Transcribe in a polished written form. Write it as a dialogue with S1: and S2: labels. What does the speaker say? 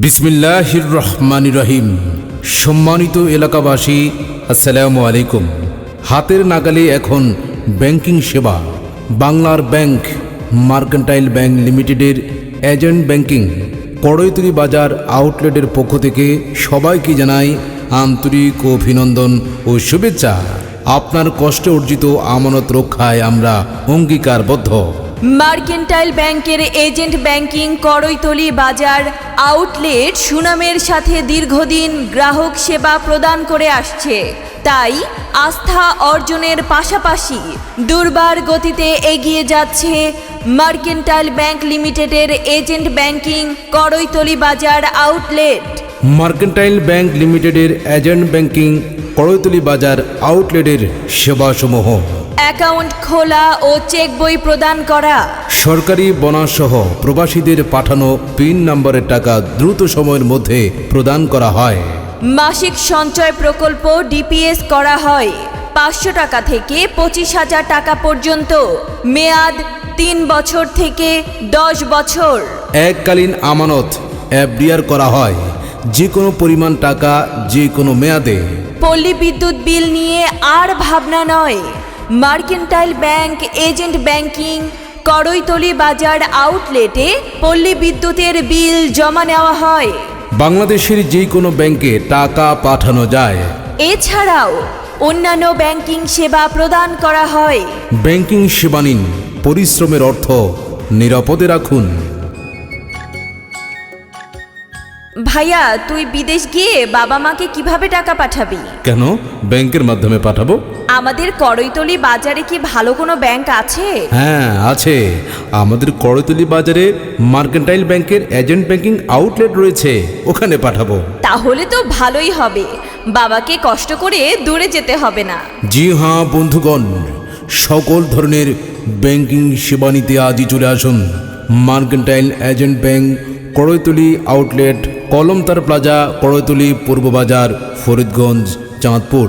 S1: বিসমিল্লাহির রহমানির রহিম। সম্মানিত এলাকাবাসী, আসসালামু আলাইকুম। হাতের নাগালে এখন ব্যাংকিং সেবা। বাংলার ব্যাংক, মার্কেন্টাইল ব্যাংক লিমিটেডের এজেন্ট ব্যাংকিং কড়ইতলি বাজার আউটলেটের পক্ষ থেকে সবাইকে জানাই আন্তরিক অভিনন্দন ও শুভেচ্ছা। আপনার কষ্টে অর্জিত আমানত রক্ষায় আমরা অঙ্গীকারবদ্ধ।
S2: মার্কেন্টাইল ব্যাংকের এজেন্ট ব্যাংকিং কড়ইতলি বাজার আউটলেট সুনামের সাথে দীর্ঘদিন গ্রাহক সেবা প্রদান করে আসছে। তাই আস্থা অর্জনের পাশাপাশি দুর্বার গতিতে এগিয়ে যাচ্ছে মার্কেন্টাইল ব্যাংক লিমিটেডের এজেন্ট ব্যাংকিং কড়ইতলি বাজার আউটলেট।
S1: মার্কেন্টাইল ব্যাংক লিমিটেডের এজেন্ট ব্যাংকিং কড়ইতলি বাজার আউটলেটের সেবাসমূহ:
S2: অ্যাকাউন্ট খোলা ও চেক বই প্রদান করা,
S1: সরকারি বোনাসসহ প্রবাসীদের পাঠানো পিন নম্বরের টাকা দ্রুত সময়ের মধ্যে প্রদান করা হয়।
S2: মাসিক সঞ্চয় প্রকল্প ডিপিএস করা হয় 500 টাকা থেকে 25,000 টাকা পর্যন্ত, মেয়াদ 3 বছর থেকে 10 বছর।
S1: এককালীন আমানত এফডিআর করা হয় যে কোনো পরিমাণ টাকা যে কোনো মেয়াদে।
S2: পল্লী বিদ্যুৎ বিল নিয়ে আর ভাবনা নয়। মার্কেন্টাইল ব্যাংক এজেন্ট ব্যাংকিং কড়ইতলি বাজার আউটলেটে পল্লী বিদ্যুতের বিল জমা নেওয়া হয়।
S1: বাংলাদেশের যে কোনো ব্যাংকে টাকা পাঠানো যায়।
S2: এছাড়াও অন্যান্য ব্যাংকিং সেবা প্রদান করা হয়।
S1: ব্যাংকিং সেবা নিন, পরিশ্রমের অর্থ নিরাপদে রাখুন।
S2: ভাইয়া, তুই বিদেশ গিয়ে বাবা মাকে কিভাবে টাকা পাঠাবি?
S1: কেন, ব্যাংকের মাধ্যমে পাঠাবো।
S2: আমাদের কড়ইতলি বাজারে কি ভালো কোনো ব্যাংক আছে?
S1: হ্যাঁ আছে, আমাদের কড়ইতলি বাজারে মার্কেন্টাইল ব্যাংকের এজেন্ট ব্যাংকিং আউটলেট রয়েছে, ওখানে পাঠাবো।
S2: তাহলে তো ভালোই হবে, বাবাকে কষ্ট করে দূরে যেতে হবে না।
S1: জি হ্যাঁ বন্ধুগণ, সকল ধরনের ব্যাংকিং সেবা নিতে আজই চলে আসুন Mercantile agent bank Koraitoli outlet, Kolomtar plaza, Koraitoli পূর্ব বাজার, ফরিদগঞ্জ, চাঁদপুর।